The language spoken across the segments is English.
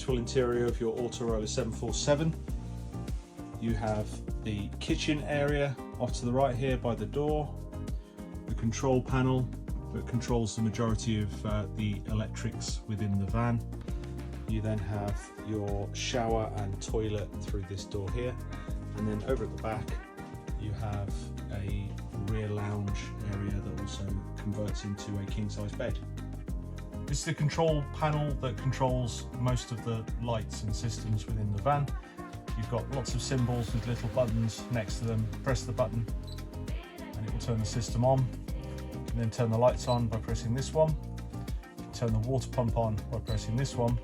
actual interior of your Autoroller 747. You have the kitchen area off to the right here by the door, the control panel that controls the majority of the electrics within the van. You then have your shower and toilet through this door here, and then over at the back you have a rear lounge area that also converts into a king-size bed. This is the control panel that controls most of the lights and systems within the van. You've got lots of symbols with little buttons next to them. Press the button and it will turn the system on. You can then turn the lights on by pressing this one. You can turn the water pump on by pressing this one.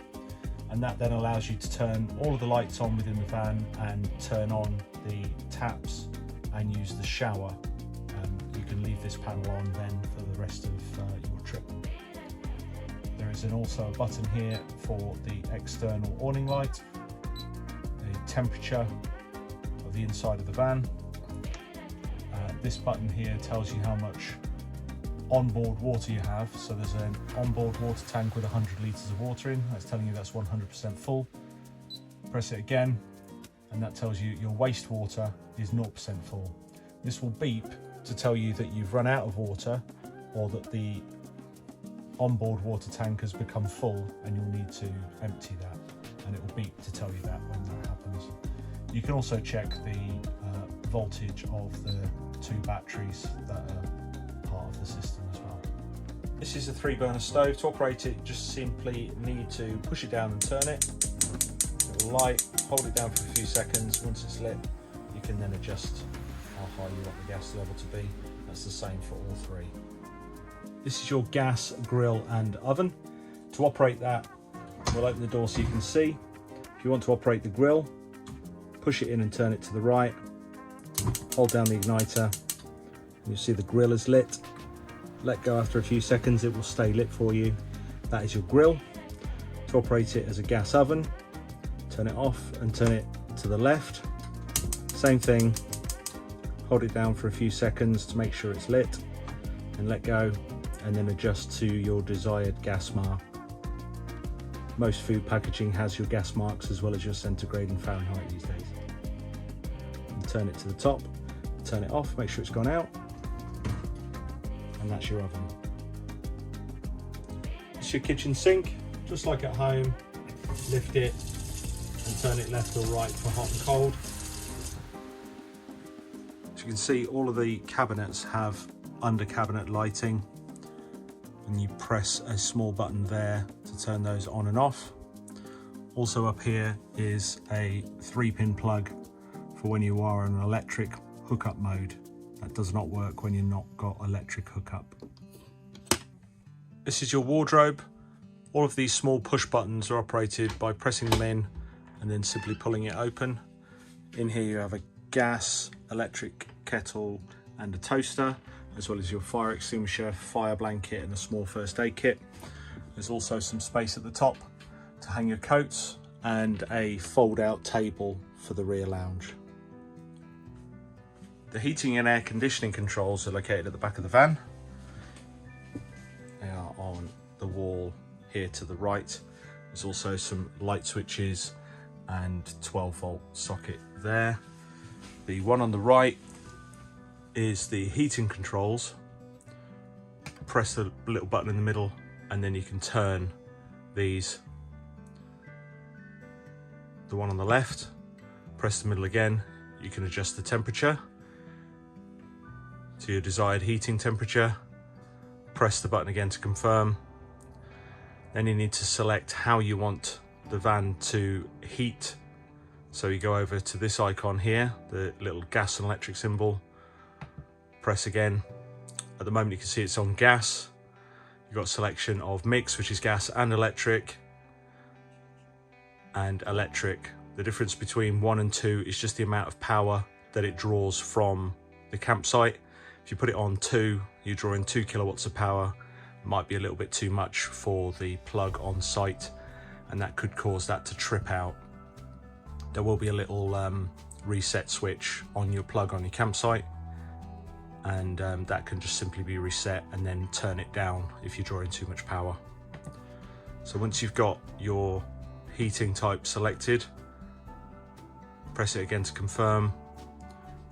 And that then allows you to turn all of the lights on within the van and turn on the taps and use the shower. You can leave this panel on then for the rest of your trip. There is then also a button here for the external awning light, the temperature of the inside of the van. This button here tells you how much onboard water you have. So there's an onboard water tank with 100 litres of water in. That's telling you that's 100% full. Press it again and that tells you your wastewater is 0% full. This will beep to tell you that you've run out of water or that the onboard water tank has become full and you'll need to empty that, and it will beep to tell you that when that happens. You can also check the voltage of the 2 batteries that are part of the system as well. This is a 3-burner stove. To operate it, just simply need to push it down and turn it. It will light, hold it down for a few seconds. Once it's lit, you can then adjust how high you want the gas level to be. That's the same for all 3. This is your gas, grill and oven. To operate that, we'll open the door so you can see. If you want to operate the grill, push it in and turn it to the right. Hold down the igniter and you'll see the grill is lit. Let go after a few seconds, it will stay lit for you. That is your grill. To operate it as a gas oven, turn it off and turn it to the left. Same thing, hold it down for a few seconds to make sure it's lit and let go, and then adjust to your desired gas mark. Most food packaging has your gas marks as well as your centigrade and Fahrenheit these days. And turn it to the top, turn it off, make sure it's gone out, and that's your oven. It's your kitchen sink, just like at home. Lift it and turn it left or right for hot and cold. As you can see, all of the cabinets have under cabinet lighting, and you press a small button there to turn those on and off. Also up here is a 3-pin plug for when you are in an electric hookup mode. That does not work when you're not got electric hookup. This is your wardrobe. All of these small push buttons are operated by pressing them in and then simply pulling it open. In here you have a gas, electric kettle and a toaster, as well as your fire extinguisher, fire blanket and a small first aid kit. There's also some space at the top to hang your coats and a fold out table for the rear lounge. The heating and air conditioning controls are located at the back of the van. They are on the wall here to the right. There's also some light switches and 12-volt socket there. The one on the right is the heating controls. Press the little button in the middle and then you can turn these. The one on the left, press the middle again, you can adjust the temperature to your desired heating temperature. Press the button again to confirm. Then you need to select how you want the van to heat. So you go over to this icon here, the little gas and electric symbol. Press again. At the moment you can see it's on gas. You've got a selection of mix, which is gas and electric. The difference between 1 and 2 is just the amount of power that it draws from the campsite. If you put it on 2, you draw in 2 kilowatts of power. It might be a little bit too much for the plug on site, and that could cause that to trip out. There will be a little reset switch on your plug on your campsite, and that can just simply be reset and then turn it down if you're drawing too much power. So once you've got your heating type selected. Press it again to confirm.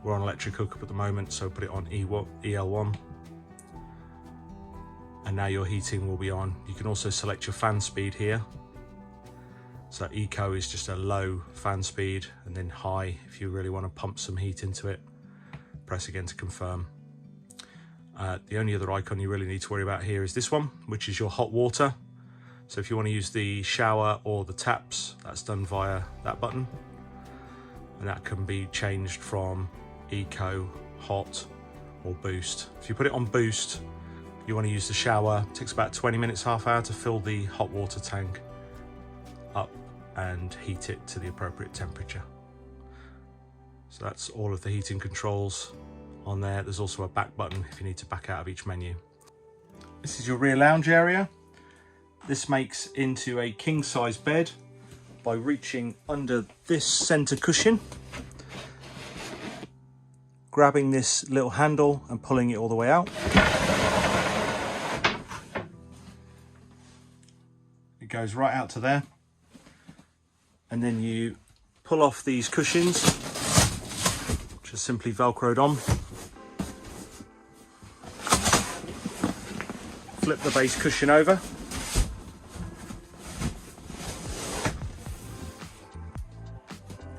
We're on electric hookup at the moment, so put it on EL1. And now your heating will be on. You can also select your fan speed here. So eco is just a low fan speed, and then high if you really want to pump some heat into it. Press again to confirm. The only other icon you really need to worry about here is this one, which is your hot water. So if you want to use the shower or the taps, that's done via that button. And that can be changed from eco, hot, or boost. If you put it on boost, you want to use the shower. It takes about 20 minutes, half hour to fill the hot water tank up and heat it to the appropriate temperature. So that's all of the heating controls on there. There's also a back button if you need to back out of each menu. This is your rear lounge area. This makes into a king size bed by reaching under this center cushion, grabbing this little handle and pulling it all the way out. It goes right out to there. And then you pull off these cushions, which are simply velcroed on. Flip the base cushion over.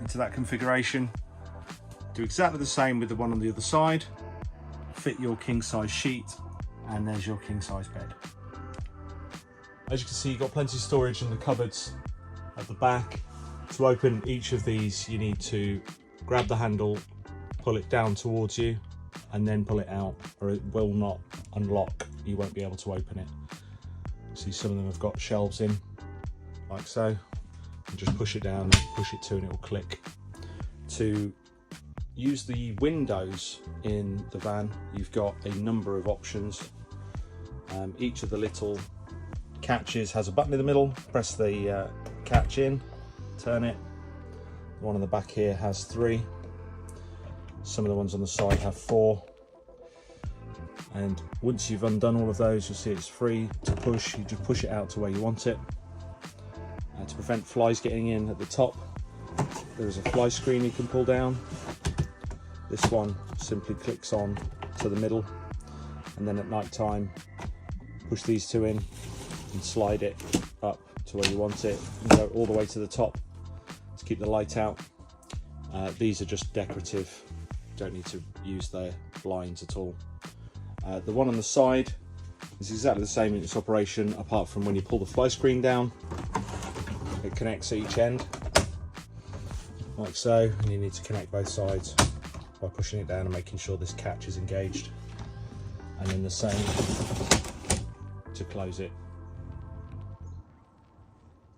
Into that configuration. Do exactly the same with the one on the other side. Fit your king size sheet, and there's your king size bed. As you can see, you've got plenty of storage in the cupboards at the back. To open each of these, you need to grab the handle, pull it down towards you, and then pull it out, or it will not unlock. You won't be able to open it. See, some of them have got shelves in, like so. And just push it down, push it to, and it will click. To use the windows in the van, you've got a number of options. Each of the little catches has a button in the middle. Press the catch in, turn it. The one on the back here has 3. Some of the ones on the side have 4. And once you've undone all of those, you'll see it's free to push. You just push it out to where you want it. To prevent flies getting in at the top, there's a fly screen you can pull down. This one simply clicks on to the middle, and then at night time, push these 2 in and slide it up to where you want it, and go all the way to the top to keep the light out. These are just decorative, don't need to use their blinds at all. The one on the side is exactly the same in its operation, apart from when you pull the fly screen down, it connects at each end, like so, and you need to connect both sides by pushing it down and making sure this catch is engaged, and then the same to close it.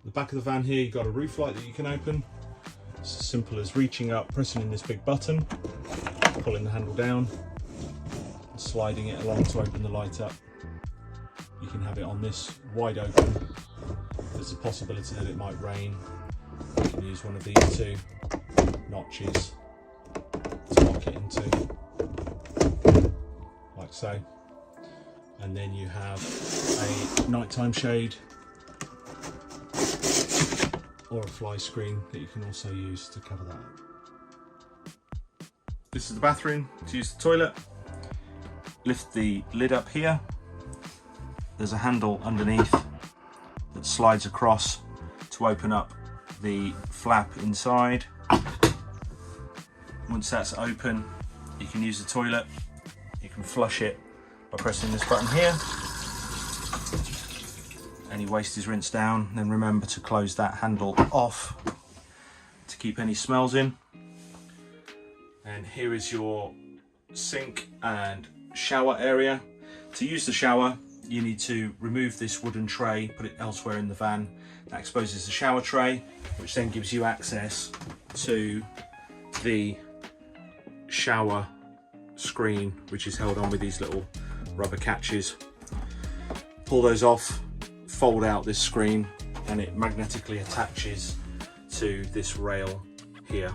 The back of the van here, you've got a roof light that you can open. It's as simple as reaching up, pressing in this big button, pulling the handle down, and sliding it along to open the light up. You can have it on this wide open. There's a possibility that it might rain. You can use one of these 2 notches to lock it into, like so. And then you have a nighttime shade or a fly screen that you can also use to cover that up. This is the bathroom. To use the toilet, lift the lid up here. There's a handle underneath that slides across to open up the flap inside. Once that's open, you can use the toilet. You can flush it by pressing this button here. Any waste is rinsed down. Then remember to close that handle off to keep any smells in. And here is your sink and shower area. To use the shower, you need to remove this wooden tray, put it elsewhere in the van. That exposes the shower tray, which then gives you access to the shower screen, which is held on with these little rubber catches. Pull those off, fold out this screen, and it magnetically attaches to this rail here.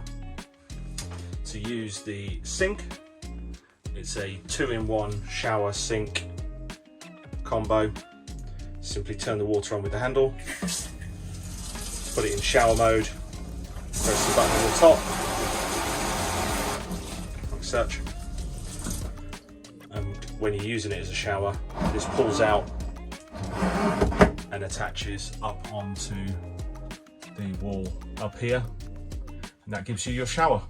To use the sink, it's a 2-in-1 shower sink combo. Simply turn the water on with the handle, put it in shower mode, press the button on the top, like such. And when you're using it as a shower, this pulls out and attaches up onto the wall up here, and that gives you your shower.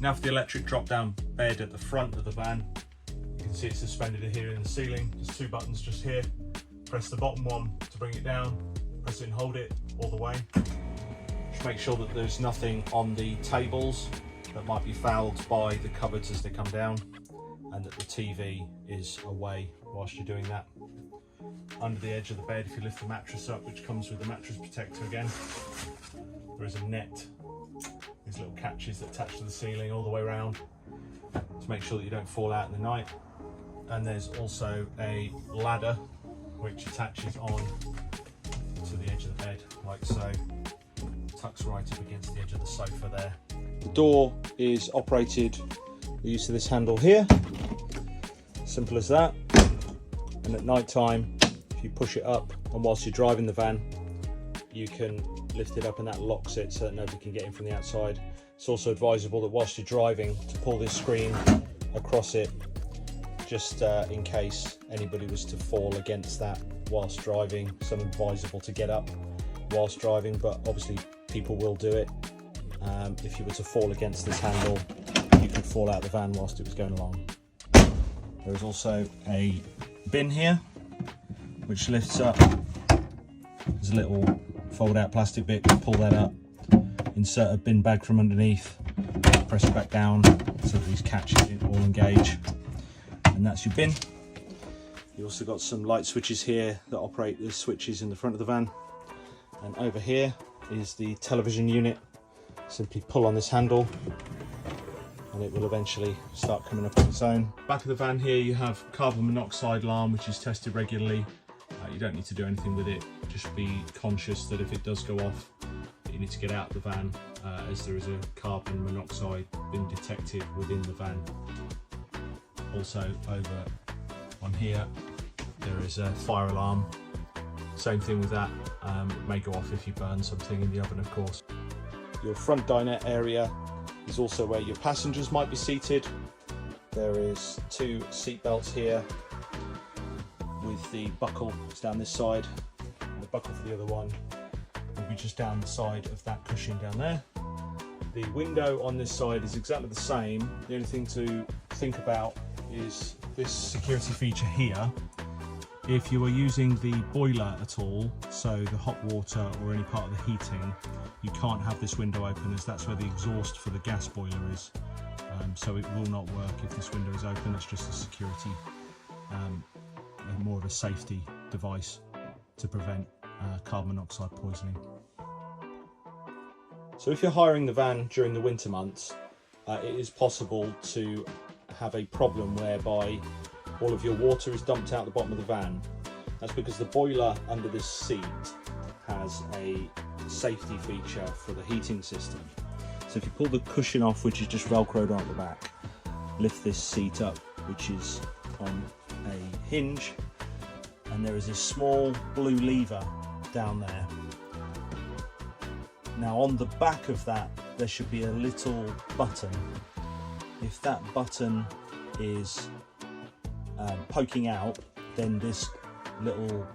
Now for the electric drop down bed at the front of the van. You can see it's suspended here in the ceiling. There's two buttons just here. Press the bottom one to bring it down, press it and hold it all the way. Just make sure that there's nothing on the tables that might be fouled by the cupboards as they come down, and that the TV is away whilst you're doing that. Under the edge of the bed, if you lift the mattress up, which comes with the mattress protector again, there is a net. These little catches that attach to the ceiling all the way around to make sure that you don't fall out in the night. And there's also a ladder which attaches on to the edge of the bed, like so. Tucks right up against the edge of the sofa there. The door is operated with the use of this handle here. Simple as that. And at night time, if you push it up, and whilst you're driving the van, you can lift it up and that locks it so that nobody can get in from the outside. It's also advisable that whilst you're driving, to pull this screen across it, just in case anybody was to fall against that whilst driving. It's advisable to get up whilst driving, but obviously people will do it. If you were to fall against this handle, you could fall out of the van whilst it was going along. There is also a bin here which lifts up. There's a little fold out plastic bit, pull that up, insert a bin bag from underneath, press it back down so that these catches all engage, and that's your bin. You also got some light switches here that operate the switches in the front of the van, and over here is the television unit. Simply pull on this handle and it will eventually start coming up on its own. Back of the van here you have carbon monoxide alarm, which is tested regularly. You don't need to do anything with it, just be conscious that if it does go off, you need to get out of the van, as there is a carbon monoxide been detected within the van. Also over on here there is a fire alarm, same thing with that. It may go off if you burn something in the oven, of course. Your front dinette area is also where your passengers might be seated. There is two seat belts here with the buckle down this side, and the buckle for the other one will be just down the side of that cushion down there. The window on this side is exactly the same. The only thing to think about is this security feature here. If you are using the boiler at all, so the hot water or any part of the heating, you can't have this window open, as that's where the exhaust for the gas boiler is. So it will not work if this window is open. It's just a security, more of a safety device to prevent carbon monoxide poisoning. So if you're hiring the van during the winter months, it is possible to have a problem whereby all of your water is dumped out the bottom of the van. That's because the boiler under this seat has a safety feature for the heating system. So if you pull the cushion off, which is just velcroed on the back, lift this seat up, which is on a hinge, and there is a small blue lever down there. Now on the back of that there should be a little button. If that button is poking out, then this little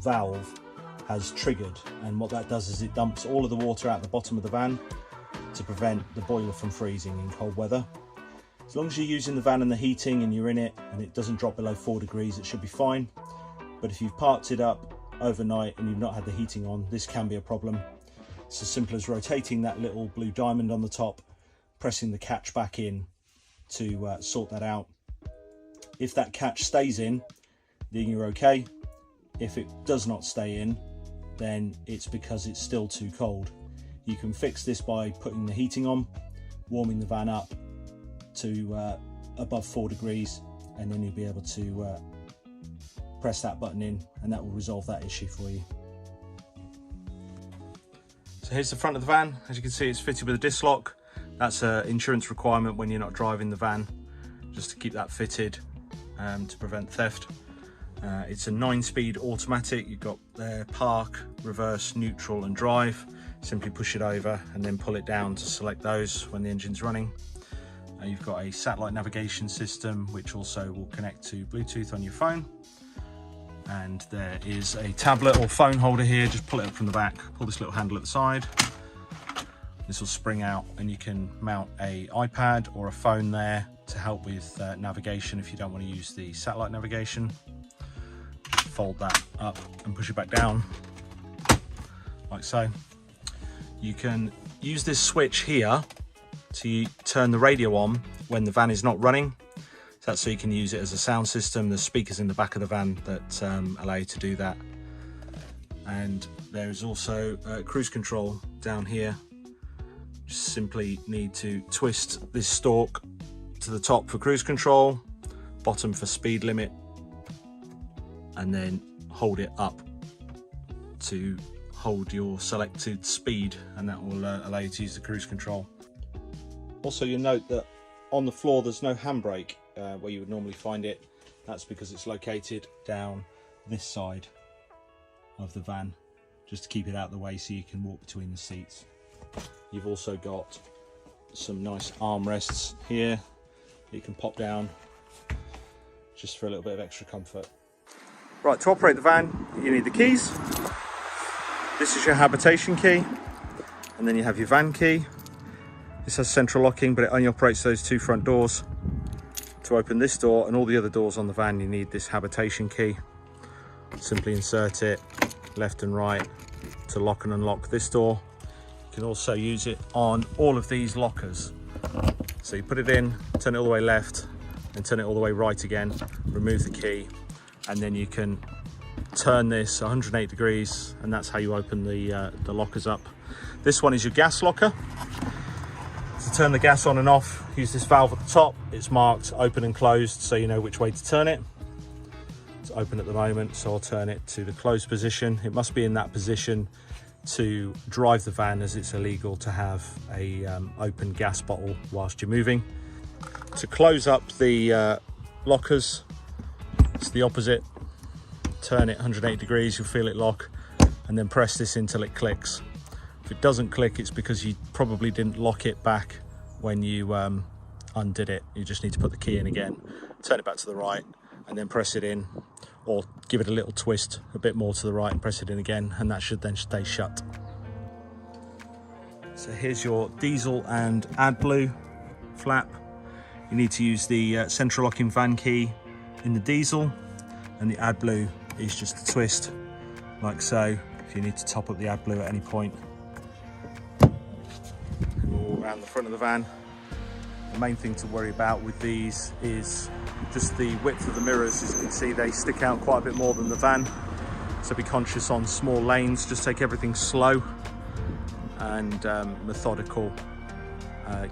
valve has triggered, and what that does is it dumps all of the water out the bottom of the van to prevent the boiler from freezing in cold weather. As long as you're using the van and the heating and you're in it and it doesn't drop below 4 degrees, it should be fine. But if you've parked it up overnight and you've not had the heating on, this can be a problem. It's as simple as rotating that little blue diamond on the top, pressing the catch back in to sort that out. If that catch stays in, then you're okay. If it does not stay in, then it's because it's still too cold. You can fix this by putting the heating on, warming the van up to above 4 degrees, and then you'll be able to press that button in, and that will resolve that issue for you. So here's the front of the van. As you can see, it's fitted with a disc lock. That's an insurance requirement when you're not driving the van, just to keep that fitted to prevent theft. It's a 9-speed automatic. You've got park, reverse, neutral and drive. Simply push it over and then pull it down to select those when the engine's running. You've got a satellite navigation system which also will connect to Bluetooth on your phone. And there is a tablet or phone holder here. Just pull it up from the back, pull this little handle at the side. This will spring out and you can mount a iPad or a phone there to help with navigation if you don't want to use the satellite navigation. Just fold that up and push it back down like so. You can use this switch here to turn the radio on when the van is not running. So that's so you can use it as a sound system. There's speakers in the back of the van that allow you to do that. And there is also cruise control down here. Just simply need to twist this stalk to the top for cruise control, bottom for speed limit, and then hold it up to hold your selected speed, and that will allow you to use the cruise control. Also, you'll note that on the floor there's no handbrake where you would normally find it. That's because it's located down this side of the van, just to keep it out of the way so you can walk between the seats. You've also got some nice armrests here that you can pop down just for a little bit of extra comfort. Right, to operate the van you need the keys. This is your habitation key, and then you have your van key. This has central locking, but it only operates those 2 front doors. To open this door and all the other doors on the van, you need this habitation key. Simply insert it left and right to lock and unlock this door. You can also use it on all of these lockers. So you put it in, turn it all the way left, and turn it all the way right again, remove the key, and then you can turn this 108 degrees, and that's how you open the lockers up. This one is your gas locker. To turn the gas on and off, use this valve at the top. It's marked open and closed, so you know which way to turn it. It's open at the moment, so I'll turn it to the closed position. It must be in that position to drive the van, as it's illegal to have a open gas bottle whilst you're moving. To close up the lockers, it's the opposite. Turn it 180 degrees, you'll feel it lock, and then press this until it clicks. If it doesn't click, it's because you probably didn't lock it back when you undid it. You just need to put the key in again, turn it back to the right, and then press it in, or give it a little twist a bit more to the right and press it in again, and that should then stay shut. So here's your diesel and AdBlue flap. You need to use the central locking van key in the diesel, and the AdBlue is just a twist like so if you need to top up the AdBlue at any point. All around the front of the van. The main thing to worry about with these is just the width of the mirrors. As you can see, they stick out quite a bit more than the van, so be conscious on small lanes. Just take everything slow and methodical.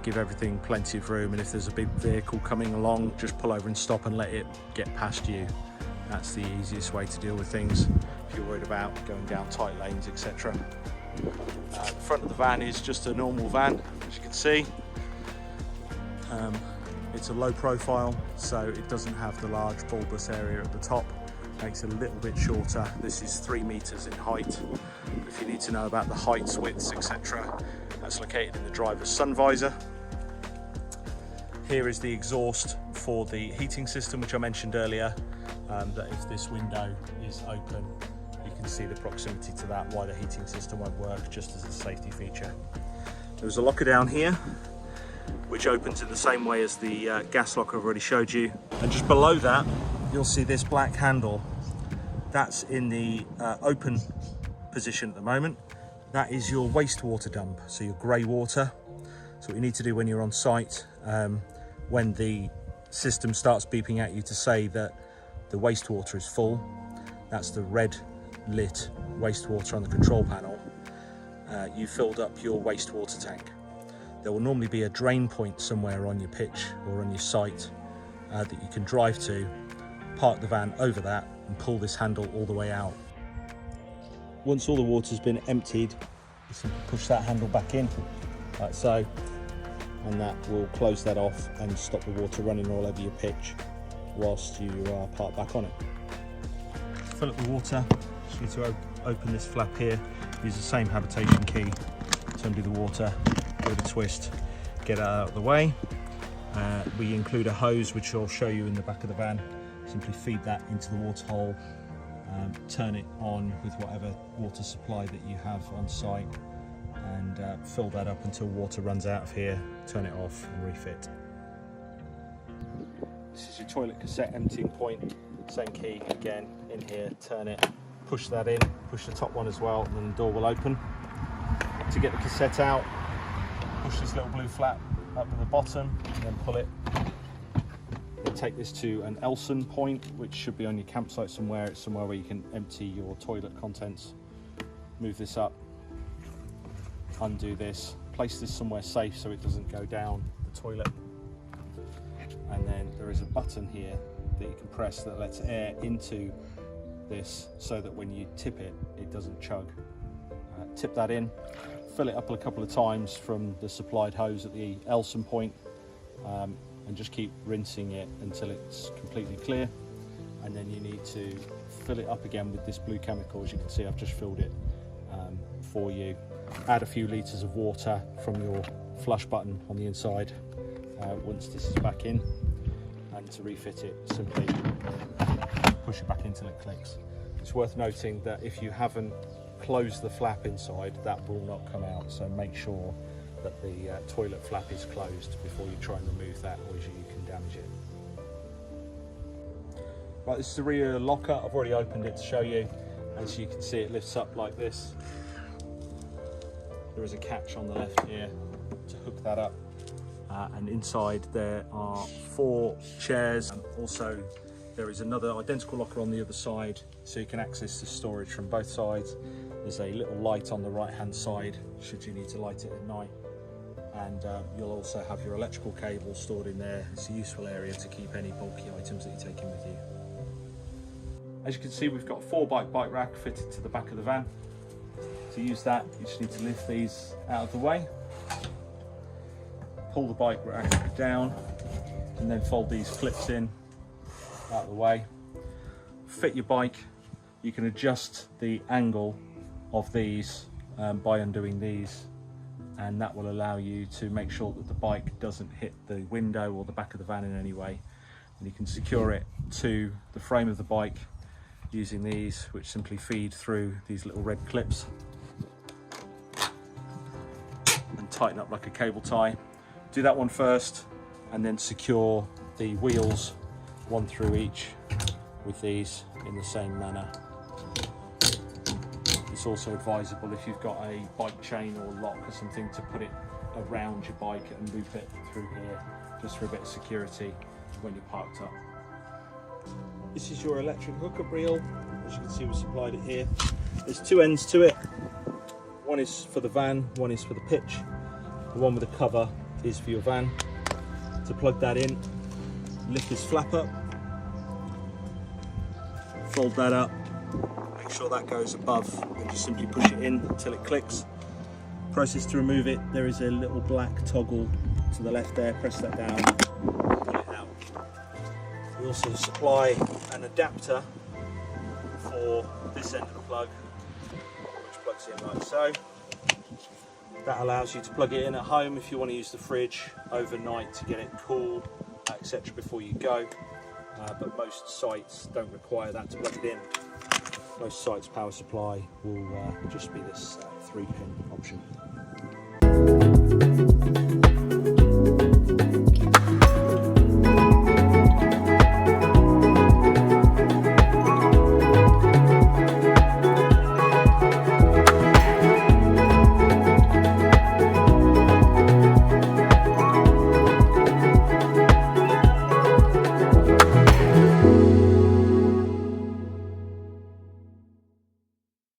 Give everything plenty of room, and if there's a big vehicle coming along, just pull over and stop and let it get past you. That's the easiest way to deal with things if you're worried about going down tight lanes, etc. The front of the van is just a normal van, as you can see. It's a low profile, so it doesn't have the large bulbous area at the top. Makes it a little bit shorter. This is 3 meters in height. If you need to know about the heights, widths, etc., that's located in the driver's sun visor. Here is the exhaust for the heating system, which I mentioned earlier, that if this window is open, you can see the proximity to that, why the heating system won't work, just as a safety feature. There's a locker down here, which opens in the same way as the gas locker I've already showed you. And just below that, you'll see this black handle. That's in the open position at the moment. That is your wastewater dump, so your grey water. So what you need to do when you're on site, when the system starts beeping at you to say that the wastewater is full, that's the red lit wastewater on the control panel. You filled up your wastewater tank. There will normally be a drain point somewhere on your pitch or on your site that you can drive to, park the van over that and pull this handle all the way out. Once all the water's been emptied, you simply push that handle back in, like so, and that will close that off and stop the water running all over your pitch whilst you park back on it. fill up the water, just need to open this flap here, use the same habitation key to undo the water, give it a twist, get it out of the way. We include a hose which I'll show you in the back of the van. Simply feed that into the water hole, turn it on with whatever water supply that you have on site, and fill that up until water runs out of here, turn it off and refit. This is your toilet cassette emptying point. Same key again, in here, turn it, push that in, push the top one as well, and then the door will open. To get the cassette out, push this little blue flap up at the bottom and then pull it. Then take this to an Elson point, which should be on your campsite somewhere. It's somewhere where you can empty your toilet contents. Move this up, undo this, place this somewhere safe so it doesn't go down the toilet. And then there is a button here that you can press that lets air into this so that when you tip it, it doesn't chug. Tip that in, fill it up a couple of times from the supplied hose at the Elson point, and just keep rinsing it until it's completely clear. And then you need to fill it up again with this blue chemical. As you can see, I've just filled it for you. Add a few litres of water from your flush button on the inside once this is back in, and to refit it, simply push it back until it clicks. It's worth noting that if you haven't closed the flap inside, that will not come out, so make sure that the toilet flap is closed before you try and remove that, or you can damage it. Right, this is the rear locker. I've already opened it to show you. As you can see, it lifts up like this. There is a catch on the left here to hook that up. And inside there are 4 chairs, and also there is another identical locker on the other side, so you can access the storage from both sides. There's a little light on the right hand side should you need to light it at night, and you'll also have your electrical cable stored in there. It's a useful area to keep any bulky items that you take in with you. As you can see, we've got a 4x bike rack fitted to the back of the van. To use that, you just need to lift these out of the way, pull the bike rack down, and then fold these clips in out of the way. Fit your bike. You can adjust the angle of these by undoing these, and that will allow you to make sure that the bike doesn't hit the window or the back of the van in any way. And you can secure it to the frame of the bike using these, which simply feed through these little red clips and tighten up like a cable tie. Do that one first, and then secure the wheels, one through each, with these in the same manner. It's also advisable, if you've got a bike chain or lock or something, to put it around your bike and loop it through here, just for a bit of security when you're parked up. This is your electric hookup reel. As you can see, we supplied it here. There's 2 ends to it. One is for the van, one is for the pitch. The one with the cover is for your van. To plug that in, lift this flap up, fold that up, make sure that goes above, and just simply push it in until it clicks. Process to remove it, there is a little black toggle to the left there, press that down, pull it out. We also supply an adapter for this end of the plug, which plugs in like so. That allows you to plug it in at home if you want to use the fridge overnight to get it cool, etc. before you go. But most sites don't require that to plug it in. Most sites' power supply will just be this 3-pin option.